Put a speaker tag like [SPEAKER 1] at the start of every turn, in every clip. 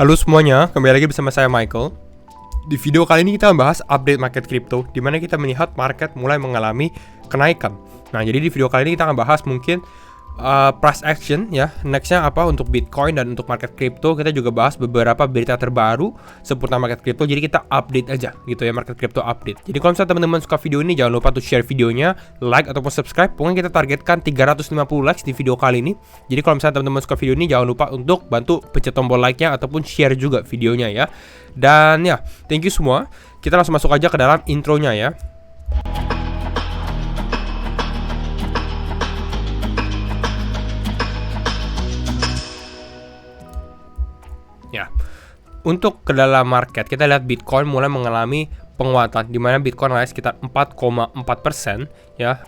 [SPEAKER 1] Halo semuanya, kembali lagi bersama saya Michael. Di video kali ini kita membahas update market crypto, di mana kita melihat market mulai mengalami kenaikan. Nah, jadi di video kali ini kita akan bahas mungkin price action ya, nextnya apa untuk Bitcoin dan untuk market crypto. Kita juga bahas beberapa berita terbaru seputar market crypto. Jadi kita update aja gitu ya, market crypto update. Jadi kalau misalnya teman-teman suka video ini, jangan lupa untuk share videonya, like ataupun subscribe. Pokoknya kita targetkan 350 likes di video kali ini. Jadi kalau misalnya teman-teman suka video ini, jangan lupa untuk bantu pencet tombol like-nya ataupun share juga videonya ya. Dan ya, thank you semua. Kita langsung masuk aja ke dalam intronya ya. Ya, untuk ke dalam market kita lihat Bitcoin mulai mengalami penguatan, di mana Bitcoin naik sekitar 4,4% ya,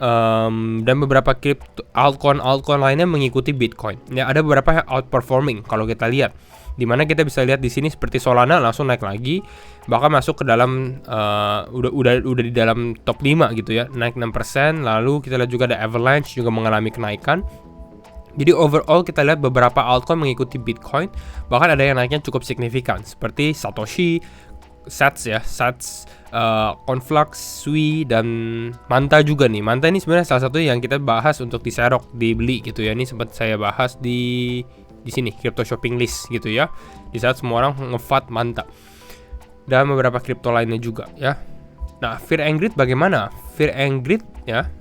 [SPEAKER 1] dan beberapa crypto altcoin lainnya mengikuti Bitcoin. Ya, ada beberapa yang outperforming kalau kita lihat, di mana kita bisa lihat di sini seperti Solana langsung naik lagi, bahkan masuk ke dalam udah di dalam top 5 gitu ya, naik 6%. Lalu kita lihat juga ada Avalanche juga mengalami kenaikan. Jadi overall kita lihat beberapa altcoin mengikuti Bitcoin, bahkan ada yang naiknya cukup signifikan seperti Satoshi, Sats ya, Conflux, Sui, dan Manta juga nih. Manta ini sebenarnya salah satu yang kita bahas untuk diserok, dibeli gitu ya. Ini sempat saya bahas di sini crypto shopping list gitu ya. Di saat semua orang ngefat Manta dan beberapa kripto lainnya juga ya. Nah, Fear and Greed bagaimana? Fear and Greed ya.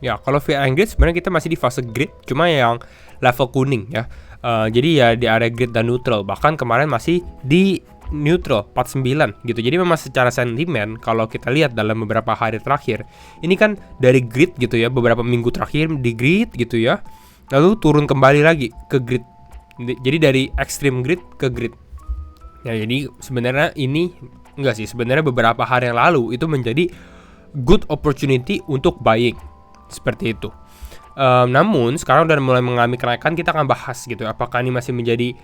[SPEAKER 1] Ya, kalau Fear and Greed sebenarnya kita masih di fase greed, cuma yang level kuning ya. Jadi ya di area greed dan neutral. Bahkan kemarin masih di neutral 49 gitu. Jadi memang secara sentimen kalau kita lihat dalam beberapa hari terakhir, ini kan dari greed gitu ya, beberapa minggu terakhir di greed gitu ya. Lalu turun kembali lagi ke greed. Jadi dari extreme greed ke greed. Ya, jadi sebenarnya ini enggak sih, sebenarnya beberapa hari yang lalu itu menjadi good opportunity untuk buying. Seperti itu. Namun sekarang udah mulai mengalami kenaikan, kita akan bahas gitu. Apakah ini masih menjadi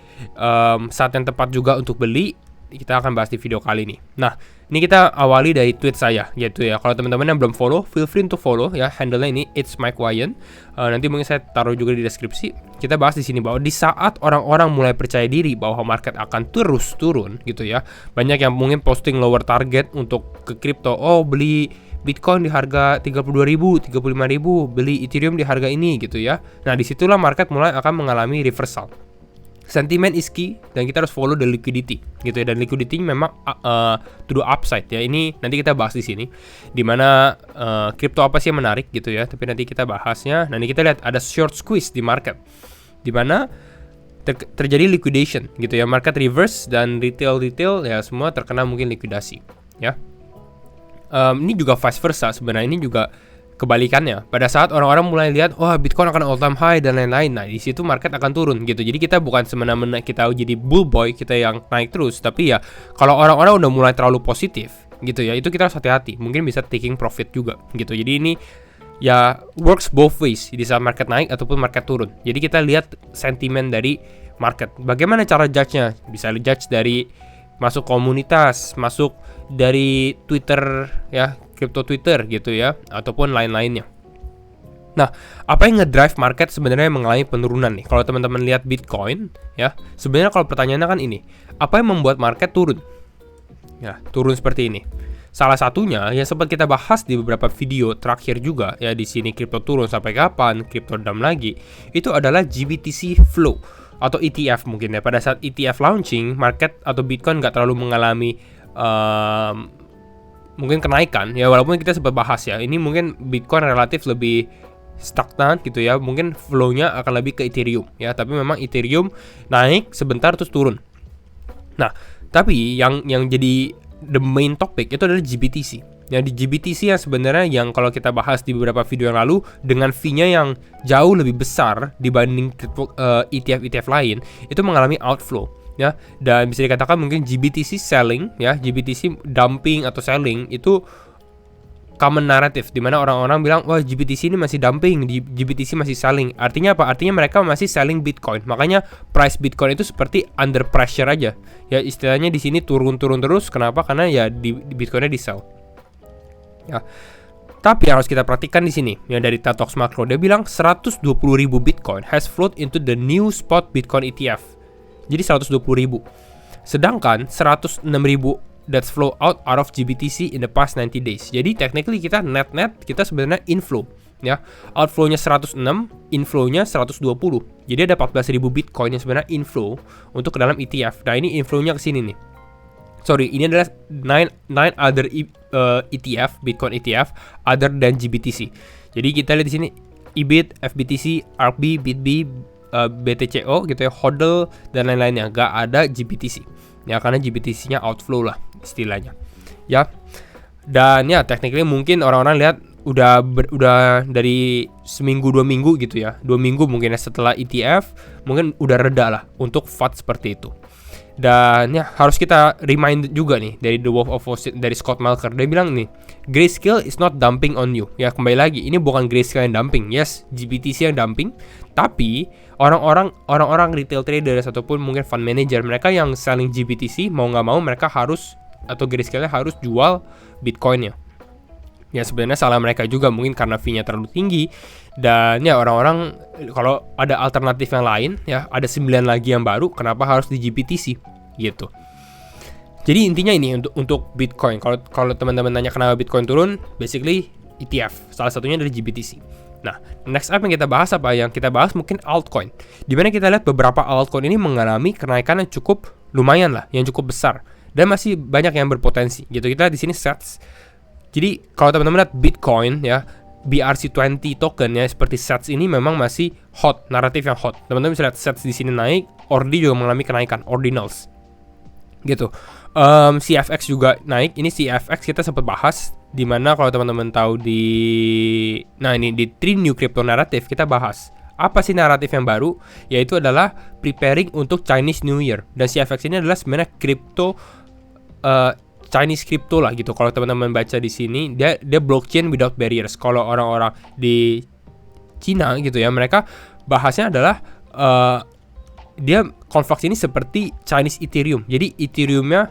[SPEAKER 1] saat yang tepat juga untuk beli? Kita akan bahas di video kali ini. Nah, ini kita awali dari tweet saya, yaitu ya, kalau teman-teman yang belum follow, feel free untuk follow ya. Handle-nya ini It's Mike Wyan. Nanti mungkin saya taruh juga di deskripsi. Kita bahas di sini bahwa di saat orang-orang mulai percaya diri bahwa market akan terus turun gitu ya. Banyak yang mungkin posting lower target untuk ke crypto. Oh, beli Bitcoin di harga 32.000, 35.000, beli Ethereum di harga ini gitu ya. Nah, disitulah market mulai akan mengalami reversal. Sentiment is key dan kita harus follow the liquidity gitu ya. Dan liquidity memang to the upside ya. Ini nanti kita bahas di sini. Dimana crypto apa sih yang menarik gitu ya. Tapi nanti kita bahasnya. Nanti kita lihat ada short squeeze di market. Dimana terjadi liquidation gitu ya. Market reverse dan retail ya semua terkena mungkin likuidasi ya. Ini juga vice versa sebenarnya, ini juga kebalikannya. Pada saat orang-orang mulai lihat, wah Bitcoin akan all time high dan lain-lain, nah di situ market akan turun gitu. Jadi kita bukan semena-mena kita jadi bull boy, kita yang naik terus. Tapi ya kalau orang-orang udah mulai terlalu positif gitu ya, itu kita harus hati-hati. Mungkin bisa taking profit juga gitu. Jadi ini ya works both ways di saat market naik ataupun market turun. Jadi kita lihat sentimen dari market. Bagaimana cara judge-nya? Bisa judge dari masuk komunitas, masuk dari Twitter ya, crypto Twitter gitu ya, ataupun lain-lainnya. Nah, apa yang ngedrive market sebenarnya mengalami penurunan nih? Kalau teman-teman lihat Bitcoin ya, sebenarnya kalau pertanyaannya kan ini, apa yang membuat market turun? Ya, turun seperti ini. Salah satunya yang sempat kita bahas di beberapa video terakhir juga ya, di sini crypto turun sampai kapan, crypto down lagi, itu adalah GBTC flow atau ETF mungkin ya. Pada saat ETF launching, market atau Bitcoin nggak terlalu mengalami mungkin kenaikan ya, walaupun kita sempat bahas ya, ini mungkin Bitcoin relatif lebih stagnan gitu ya, mungkin flow-nya akan lebih ke Ethereum ya, tapi memang Ethereum naik sebentar terus turun. Nah, tapi yang jadi the main topic itu adalah GBTC. Ya, di GBTC yang sebenarnya yang kalau kita bahas di beberapa video yang lalu, dengan fee-nya yang jauh lebih besar dibanding ETF lain, itu mengalami outflow ya, dan bisa dikatakan mungkin GBTC selling ya, GBTC dumping atau selling itu common narrative, di mana orang-orang bilang wah GBTC ini masih dumping, GBTC masih selling. Artinya apa? Artinya mereka masih selling Bitcoin. Makanya price Bitcoin itu seperti under pressure aja. Ya, istilahnya di sini turun terus. Kenapa? Karena ya di Bitcoinnya di sell. Ya. Tapi yang harus kita perhatikan di sini ya, dari Tatox Macro dia bilang 120.000 Bitcoin has flowed into the new spot Bitcoin ETF. Jadi 120.000. Sedangkan 106.000 that's flow out of GBTC in the past 90 days. Jadi technically kita net kita sebenarnya inflow ya. Outflow-nya 106, inflow-nya 120. Jadi ada 14.000 Bitcoin yang sebenarnya inflow untuk ke dalam ETF. Nah, ini inflow-nya ke sini nih. Sorry, ini adalah 9 other ETF, Bitcoin ETF other than GBTC. Jadi kita lihat di sini EBIT, FBTC, ARKB, BitB, BTCO gitu ya, HODL dan lain-lainnya. Gak ada GBTC. Ya karena GBTC-nya outflow lah istilahnya. Ya. Dan ya technically mungkin orang-orang lihat udah dari seminggu 2 minggu gitu ya. 2 minggu mungkin setelah ETF mungkin udah reda lah untuk FUD seperti itu. Dan ya harus kita remind juga nih dari The Wolf of Wall Street, dari Scott Melker. Dia bilang nih, Grayscale is not dumping on you. Ya kembali lagi, ini bukan Grayscale yang dumping. Yes, GBTC yang dumping. Tapi orang-orang retail traders ataupun mungkin fund manager, mereka yang selling GBTC mau nggak mau mereka harus, atau Grayscale harus jual Bitcoinnya. Ya sebenarnya salah mereka juga mungkin karena fee-nya terlalu tinggi. Dan ya orang-orang kalau ada alternatif yang lain ya, ada 9 lagi yang baru, kenapa harus di GBTC gitu. Jadi intinya ini untuk Bitcoin. Kalau teman-teman nanya kenapa Bitcoin turun, basically ETF. Salah satunya dari GBTC. Nah, next up yang kita bahas apa? Yang kita bahas mungkin altcoin. Dimana kita lihat beberapa altcoin ini mengalami kenaikan yang cukup lumayan lah, yang cukup besar. Dan masih banyak yang berpotensi gitu. Kita di sini sets. Jadi kalau teman-teman lihat Bitcoin ya, BRC20 token ya seperti SATS ini memang masih hot, naratif yang hot. Teman-teman bisa lihat SATS di sini naik, ORDI juga mengalami kenaikan, ordinals. Gitu. CFX juga naik. Ini CFX kita sempat bahas di mana kalau teman-teman tahu di di 3 new crypto narrative kita bahas. Apa sih naratif yang baru? Yaitu adalah preparing untuk Chinese New Year. Dan CFX ini adalah sebenarnya crypto Chinese crypto lah gitu. Kalau teman-teman baca di sini, dia blockchain without barriers. Kalau orang-orang di Cina gitu ya, mereka bahasnya adalah dia Conflux ini seperti Chinese Ethereum. Jadi Ethereumnya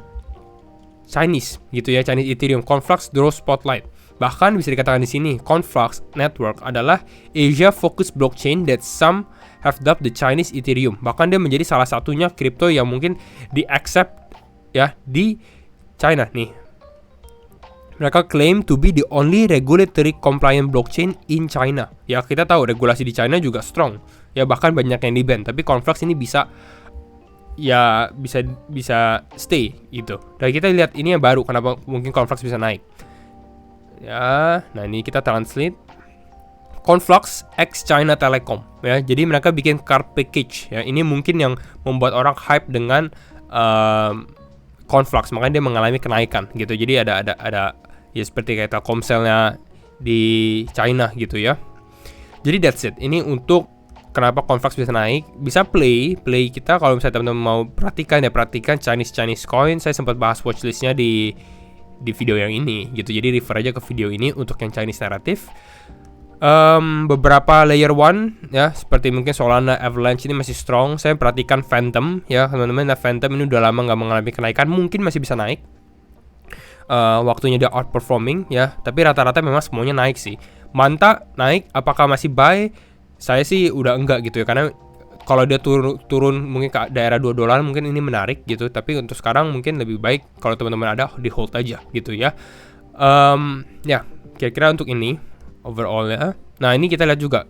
[SPEAKER 1] Chinese gitu ya, Chinese Ethereum. Conflux draw spotlight. Bahkan bisa dikatakan di sini, Conflux Network adalah Asia focused blockchain that some have dubbed the Chinese Ethereum. Bahkan dia menjadi salah satunya kripto yang mungkin di-accept ya di China nih. Mereka claim to be the only regulatory compliant blockchain in China. Ya kita tahu regulasi di China juga strong. Ya bahkan banyak yang di-ban. Tapi Conflux ini bisa stay gitu. Dan kita lihat ini yang baru. Kenapa mungkin Conflux bisa naik? Ya, nah ini kita translate. Conflux X China Telecom. Ya, jadi mereka bikin card package. Ya, ini mungkin yang membuat orang hype dengan Conflux, makanya dia mengalami kenaikan gitu. Jadi ada ya seperti kayak Telkomselnya di China gitu ya. Jadi that's it. Ini untuk kenapa Conflux bisa naik. Bisa play kita kalau misalnya teman-teman mau perhatikan Chinese coin. Saya sempat bahas watchlistnya di video yang ini gitu. Jadi refer aja ke video ini untuk yang Chinese narrative. Beberapa layer 1 ya seperti mungkin Solana, Avalanche ini masih strong. Saya perhatikan Phantom ya teman-teman. Nah, Phantom ini udah lama nggak mengalami kenaikan, mungkin masih bisa naik. Waktunya dia outperforming ya, tapi rata-rata memang semuanya naik sih. Manta naik, apakah masih buy? Saya sih udah enggak gitu ya, karena kalau dia turun mungkin ke daerah $2 mungkin ini menarik gitu. Tapi untuk sekarang mungkin lebih baik kalau teman-teman ada di hold aja gitu ya. Ya kira-kira untuk ini overall ya. Nah ini kita lihat juga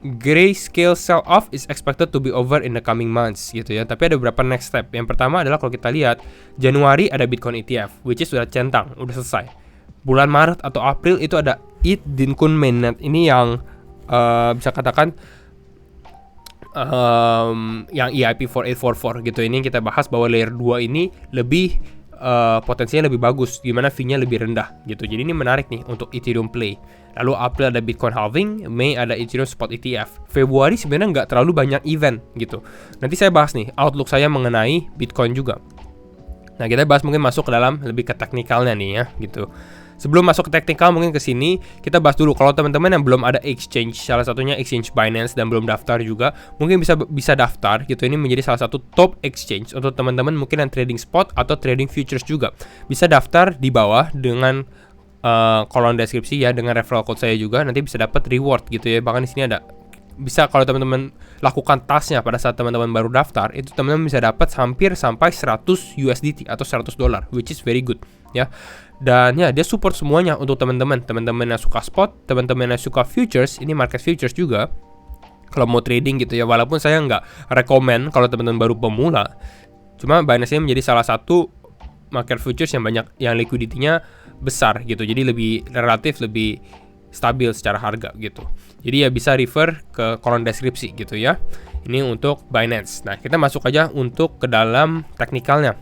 [SPEAKER 1] Grayscale sell-off is expected to be over in the coming months gitu ya. Tapi ada beberapa next step. Yang pertama adalah kalau kita lihat Januari ada Bitcoin ETF, which is sudah centang, udah selesai. Bulan Maret atau April itu ada ETH Dinkun Mainnet. Ini yang bisa katakan yang EIP 4844 gitu. Ini kita bahas bahwa layer 2 ini lebih potensinya lebih bagus, gimana fee-nya lebih rendah gitu. Jadi ini menarik nih untuk Ethereum play. Lalu April ada Bitcoin halving, Mei ada Ethereum spot ETF. Februari sebenarnya nggak terlalu banyak event gitu. Nanti saya bahas nih outlook saya mengenai Bitcoin juga. Nah kita bahas mungkin masuk ke dalam lebih ke teknikalnya nih ya gitu. Sebelum masuk ke teknikal mungkin ke sini kita bahas dulu kalau teman-teman yang belum ada exchange, salah satunya exchange Binance dan belum daftar juga, mungkin bisa daftar gitu. Ini menjadi salah satu top exchange untuk teman-teman mungkin yang trading spot atau trading futures juga. Bisa daftar di bawah dengan kolom deskripsi ya, dengan referral code saya juga nanti bisa dapat reward gitu ya. Bahkan di sini ada bisa kalau teman-teman lakukan tasnya pada saat teman-teman baru daftar, itu teman-teman bisa dapat hampir sampai 100 USDT atau 100 dolar, which is very good ya. Dan ya, dia support semuanya untuk teman-teman yang suka spot, teman-teman yang suka futures, ini market futures juga. Kalau mau trading gitu ya, walaupun saya nggak rekomen kalau teman-teman baru pemula. Cuma Binance ini menjadi salah satu market futures yang banyak, yang liquidity-nya besar gitu. Jadi relatif lebih stabil secara harga gitu. Jadi ya bisa refer ke kolom deskripsi gitu ya. Ini untuk Binance. Nah, kita masuk aja untuk ke dalam teknikalnya.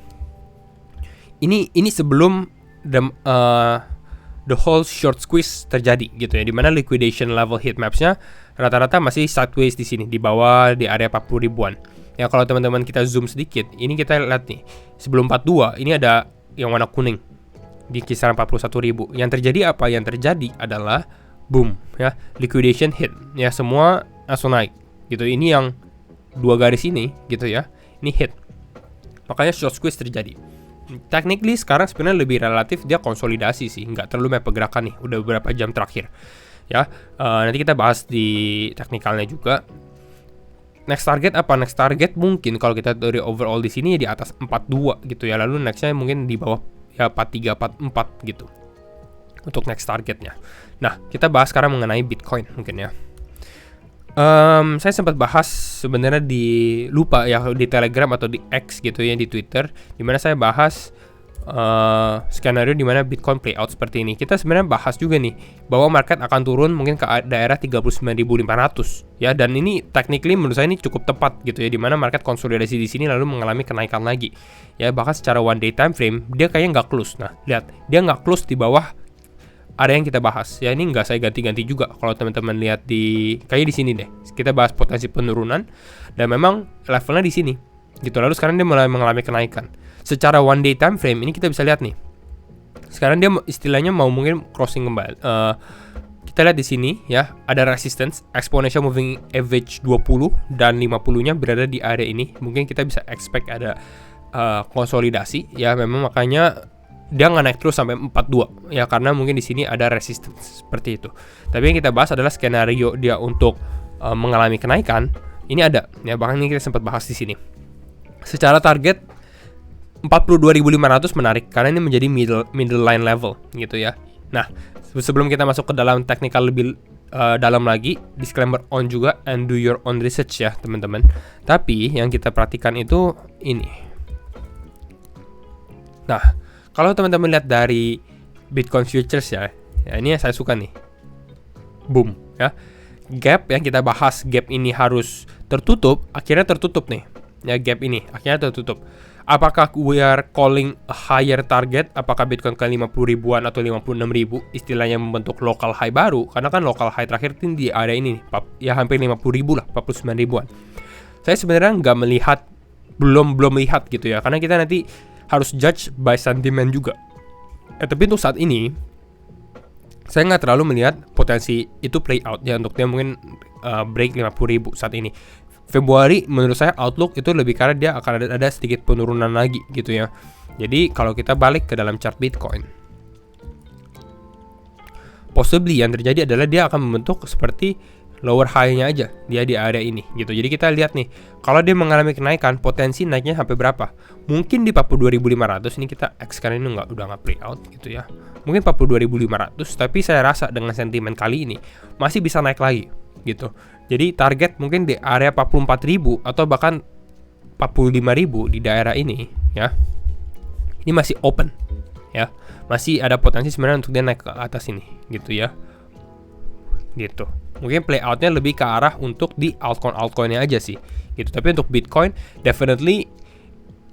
[SPEAKER 1] Ini sebelum the whole short squeeze terjadi gitu ya, dimana liquidation level heat maps-nya rata-rata masih sideways di sini, di bawah di area 40 ribuan. Ya, kalau teman-teman kita zoom sedikit, ini kita lihat nih, sebelum 42 ini ada yang warna kuning di kisaran 41.000. Yang terjadi apa? Yang terjadi adalah boom ya, liquidation hit ya, semua langsung naik gitu. Ini yang dua garis ini gitu ya, ini hit, makanya short squeeze terjadi. Technically sekarang sebenarnya lebih relatif dia konsolidasi sih, nggak terlalu banyak pergerakan nih udah beberapa jam terakhir ya. Nanti kita bahas di teknikalnya juga. Next target apa? Next target mungkin kalau kita dari overall di sini di atas 42 gitu ya, lalu nextnya mungkin di bawah ya 43 44 gitu untuk next targetnya. Nah, kita bahas sekarang mengenai Bitcoin mungkin ya. Saya sempat bahas sebenarnya lupa ya di Telegram atau di X gitu ya, di Twitter, dimana saya bahas skenario dimana Bitcoin play out seperti ini. Kita sebenarnya bahas juga nih bahwa market akan turun mungkin ke daerah 39.500 ya, dan ini technically menurut saya ini cukup tepat gitu ya, dimana market konsolidasi di sini lalu mengalami kenaikan lagi ya. Bahkan secara one day time frame dia kayaknya nggak close. Nah, lihat dia nggak close di bawah area yang kita bahas ya. Ini nggak saya ganti-ganti juga. Kalau teman-teman lihat kayak di sini deh, kita bahas potensi penurunan dan memang levelnya di sini gitu. Lalu sekarang dia mulai mengalami kenaikan. Secara one day time frame ini kita bisa lihat nih, sekarang dia istilahnya mau mungkin crossing kembali. Kita lihat di sini ya, ada resistance exponential moving average 20 dan 50-nya berada di area ini. Mungkin kita bisa expect ada konsolidasi ya, memang makanya dia nggak naik terus sampai 42 ya, karena mungkin di sini ada resistance seperti itu. Tapi yang kita bahas adalah skenario dia untuk mengalami kenaikan. Ini ada ya, bahkan ini kita sempat bahas di sini. Secara target 42.500 menarik karena ini menjadi middle line level gitu ya. Nah, sebelum kita masuk ke dalam teknikal lebih dalam lagi, disclaimer on juga, and do your own research ya teman-teman. Tapi yang kita perhatikan itu ini. Nah, kalau teman-teman lihat dari Bitcoin futures ya ini yang saya suka nih. Boom ya. Gap yang kita bahas, gap ini harus tertutup, akhirnya tertutup nih. Ya, gap ini akhirnya tertutup. Apakah we are calling a higher target? Apakah Bitcoin ke 50 ribuan atau 56 ribu? Istilahnya membentuk local high baru. Karena kan local high terakhir di area ini ya hampir 50 ribu lah, 49 ribuan. Saya sebenarnya nggak melihat, belum lihat gitu ya. Karena kita nanti harus judge by sentiment juga. Tapi untuk saat ini saya nggak terlalu melihat potensi itu play out ya, untuk dia mungkin break 50 ribu saat ini. Februari menurut saya outlook itu lebih karena dia akan ada sedikit penurunan lagi gitu ya. Jadi kalau kita balik ke dalam chart Bitcoin, possibly yang terjadi adalah dia akan membentuk seperti lower high-nya aja dia di area ini gitu. Jadi kita lihat nih, kalau dia mengalami kenaikan, potensi naiknya sampai berapa? Mungkin di 42.500 ini kita X karena ini udah nggak play out gitu ya. Mungkin 42.500, tapi saya rasa dengan sentimen kali ini masih bisa naik lagi gitu. Jadi target mungkin di area 44.000 atau bahkan 45.000 di daerah ini ya. Ini masih open ya. Masih ada potensi sebenarnya untuk dia naik ke atas ini gitu ya. Gitu. Mungkin playoutnya lebih ke arah untuk di altcoin-altcoinnya aja sih gitu. Tapi untuk Bitcoin definitely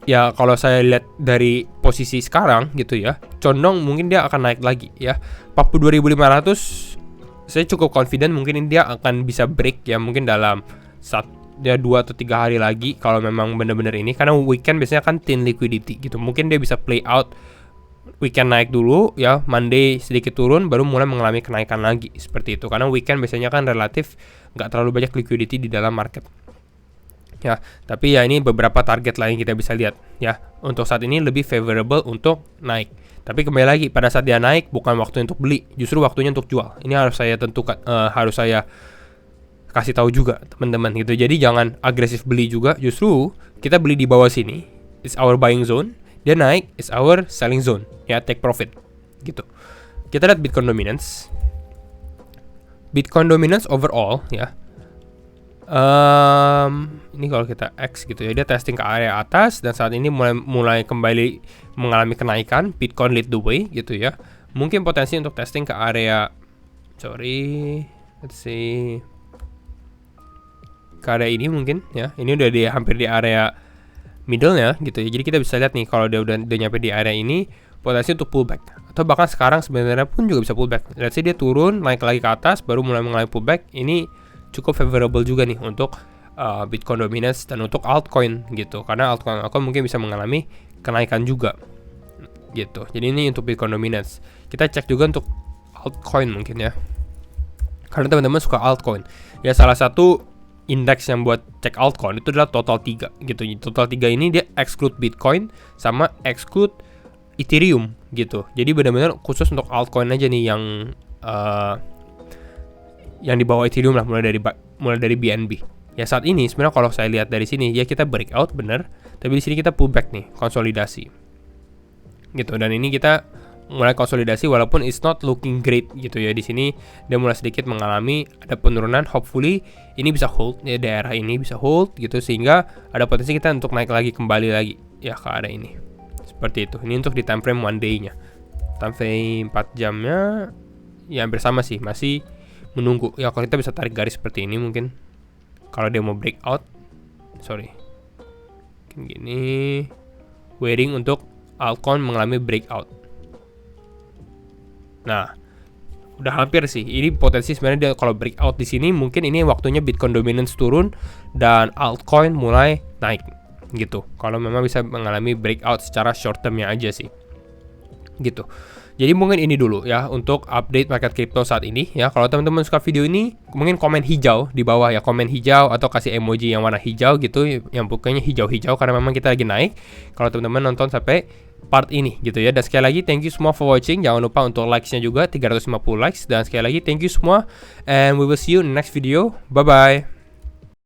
[SPEAKER 1] ya, kalau saya lihat dari posisi sekarang gitu ya, condong mungkin dia akan naik lagi ya. 42.500 saya cukup confident mungkin dia akan bisa break ya, mungkin dalam 2 atau 3 hari lagi kalau memang benar-benar ini, karena weekend biasanya kan thin liquidity gitu. Mungkin dia bisa play out weekend naik dulu ya, Monday sedikit turun baru mulai mengalami kenaikan lagi seperti itu, karena weekend biasanya kan relatif nggak terlalu banyak liquidity di dalam market ya. Tapi ya ini beberapa target lain kita bisa lihat ya, untuk saat ini lebih favorable untuk naik. Tapi kembali lagi, pada saat dia naik bukan waktu untuk beli, justru waktunya untuk jual. Ini harus saya tentukan, harus saya kasih tahu juga teman-teman gitu. Jadi jangan agresif beli juga, justru kita beli di bawah sini, it's our buying zone, dia naik, it's our selling zone, ya take profit gitu. Kita lihat Bitcoin dominance. Bitcoin dominance overall ya. Ini kalau kita X gitu ya, dia testing ke area atas dan saat ini mulai kembali mengalami kenaikan. Bitcoin lead the way gitu ya. Mungkin potensi untuk testing ke area, let's see, ke area ini mungkin ya. Ini udah hampir di area middle ya gitu ya. Jadi kita bisa lihat nih kalau dia udah nyampe di area ini, potensi untuk pullback. Atau bahkan sekarang sebenarnya pun juga bisa pullback. Let's say dia turun, naik lagi ke atas, baru mulai mengalami pullback. Ini cukup favorable juga nih untuk Bitcoin dominance dan untuk altcoin gitu. Karena altcoin mungkin bisa mengalami kenaikan juga gitu. Jadi ini untuk Bitcoin dominance. Kita cek juga untuk altcoin mungkin ya. Karena teman-teman suka altcoin. Ya salah satu indeks yang buat cek altcoin itu adalah total 3 gitu. Total 3 ini dia exclude Bitcoin sama exclude Ethereum gitu. Jadi benar-benar khusus untuk altcoin aja nih yang di bawah Ethereum lah, mulai dari BNB. Ya saat ini sebenarnya kalau saya lihat dari sini ya kita breakout bener, tapi di sini kita pullback nih, konsolidasi. Gitu, dan ini kita mulai konsolidasi walaupun it's not looking great gitu ya. Di sini dia mulai sedikit mengalami ada penurunan, hopefully ini bisa hold ya, daerah ini bisa hold gitu sehingga ada potensi kita untuk naik lagi, kembali lagi ya ke area ini. Seperti itu. Ini untuk di time frame 1 day-nya. Time frame 4 jamnya ya hampir sama sih, masih menunggu. Ya kalau kita bisa tarik garis seperti ini mungkin. Kalau dia mau breakout, mungkin gini. Waiting untuk altcoin mengalami breakout. Nah, udah hampir sih. Ini potensi sebenarnya dia kalau breakout di sini mungkin ini waktunya Bitcoin dominance turun dan altcoin mulai naik gitu. Kalau memang bisa mengalami breakout secara short termnya aja sih. Gitu. Jadi mungkin ini dulu ya untuk update market crypto saat ini ya. Kalau teman-teman suka video ini, mungkin komen hijau di bawah ya, komen hijau atau kasih emoji yang warna hijau gitu, yang pokoknya hijau-hijau karena memang kita lagi naik. Kalau teman-teman nonton sampai part ini gitu ya. Dan sekali lagi thank you semua for watching. Jangan lupa untuk likes-nya juga 350 likes, dan sekali lagi thank you semua and we will see you in the next video. Bye bye.